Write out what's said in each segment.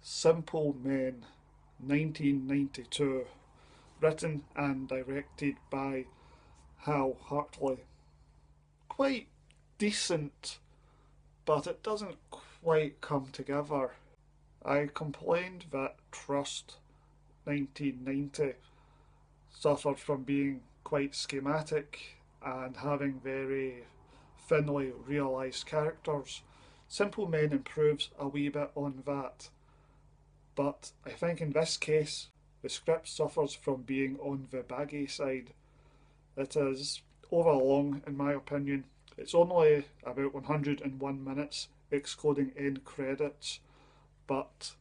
Simple Men, 1992, written and directed by Hartley. Quite decent, but it doesn't quite come together. I complained that Trust 1990 suffered from being quite schematic and having very thinly realised characters. Simple Men improves a wee bit on that, but I think in this case the script suffers from being on the baggy side. It is overlong, in my opinion. It's only about 101 minutes, excluding end credits, but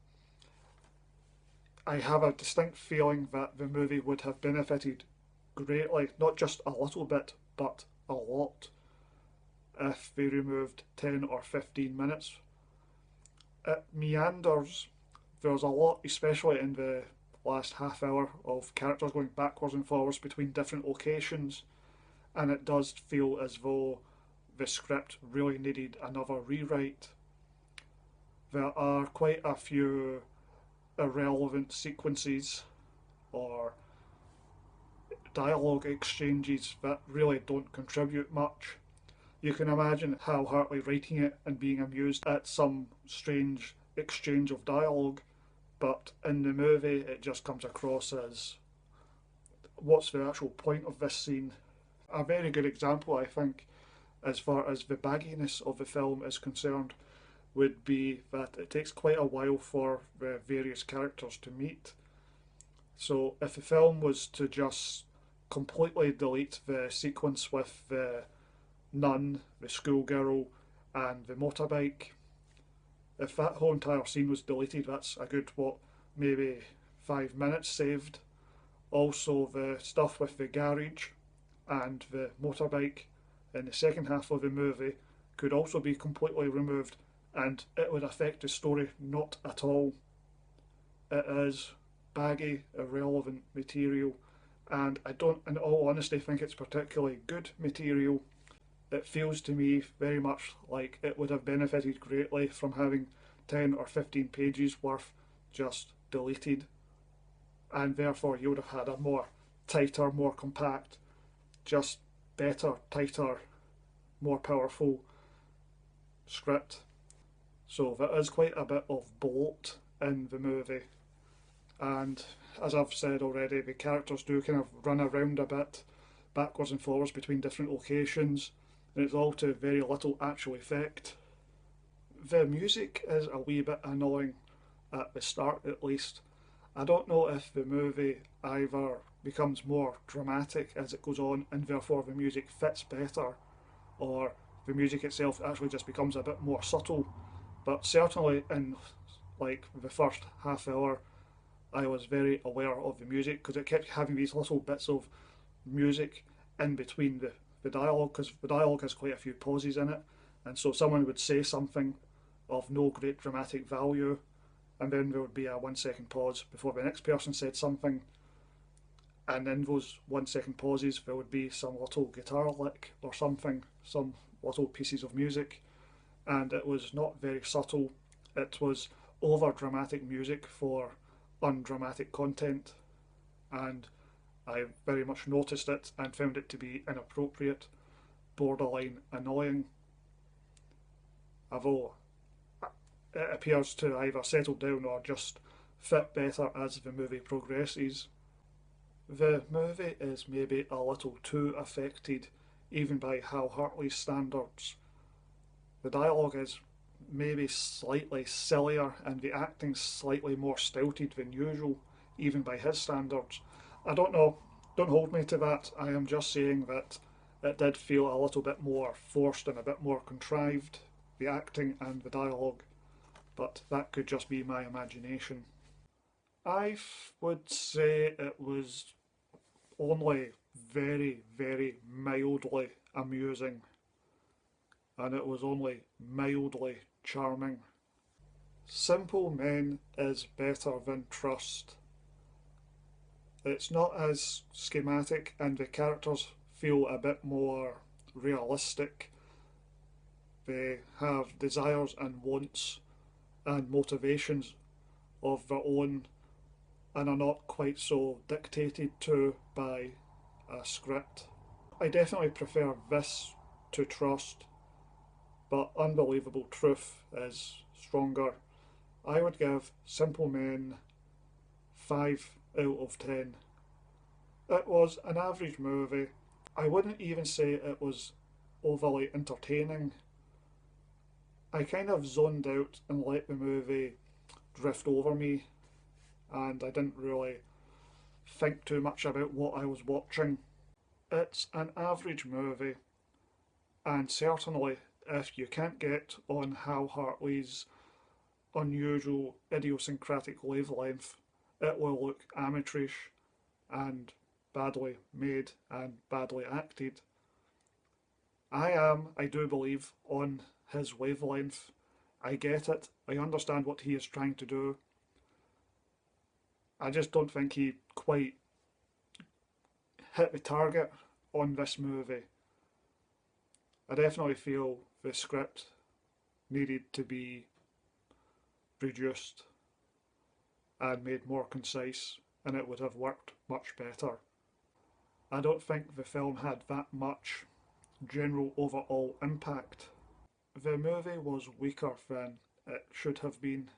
I have a distinct feeling that the movie would have benefited greatly, not just a little bit, but a lot, if they removed 10 or 15 minutes. It meanders. There's a lot, especially in the last half hour, of characters going backwards and forwards between different locations, and it does feel as though the script really needed another rewrite. There are quite a few irrelevant sequences or dialogue exchanges that really don't contribute much. You can imagine Hal Hartley writing it and being amused at some strange exchange of dialogue, but in the movie it just comes across as, what's the actual point of this scene? A very good example, I think, as far as the bagginess of the film is concerned, would be that it takes quite a while for the various characters to meet. So if the film was to just completely delete the sequence with the nun, the schoolgirl, and the motorbike, if that whole entire scene was deleted, that's a good, what, maybe 5 minutes saved. Also, the stuff with the garage and the motorbike in the second half of the movie could also be completely removed, and it would affect the story not at all. It is baggy, irrelevant material, and I don't, in all honesty, think it's particularly good material. It feels to me very much like it would have benefited greatly from having 10 or 15 pages worth just deleted, and therefore you would have had a more tighter, more compact, just better, tighter, more powerful script. So there is quite a bit of bloat in the movie, and as I've said already, the characters do kind of run around a bit, backwards and forwards between different locations, and it's all to very little actual effect. The music is a wee bit annoying at the start, at least. I don't know if the movie either becomes more dramatic as it goes on and therefore the music fits better, or the music itself actually just becomes a bit more subtle. But certainly in like the first half hour, I was very aware of the music because it kept having these little bits of music in between the dialogue, because the dialogue has quite a few pauses in it, and so someone would say something of no great dramatic value, and then there would be a 1 second pause before the next person said something, and in those 1 second pauses there would be some little guitar lick or something, some little pieces of music, and it was not very subtle. It was over dramatic music for undramatic content, and I very much noticed it and found it to be inappropriate, borderline annoying. Although it appears to either settle down or just fit better as the movie progresses. The movie is maybe a little too affected, even by Hal Hartley's standards. The dialogue is maybe slightly sillier and the acting slightly more stilted than usual, even by his standards. I don't know, don't hold me to that. I am just saying that it did feel a little bit more forced and a bit more contrived, the acting and the dialogue, but that could just be my imagination. I would say it was only very, very mildly amusing, and it was only mildly charming. Simple Men is better than Trust. It's not as schematic, and the characters feel a bit more realistic. They have desires and wants and motivations of their own and are not quite so dictated to by a script. I definitely prefer this to Trust, but Unbelievable Truth is stronger. I would give Simple Men 5 out of 10. It was an average movie. I wouldn't even say it was overly entertaining. I kind of zoned out and let the movie drift over me, and I didn't really think too much about what I was watching. It's an average movie, and certainly if you can't get on Hal Hartley's unusual idiosyncratic wavelength, it will look amateurish and badly made and badly acted. I do believe, on his wavelength. I get it. I understand what he is trying to do. I just don't think he quite hit the target on this movie. I definitely feel the script needed to be reduced and made more concise, and it would have worked much better. I don't think the film had that much general overall impact. The movie was weaker than it should have been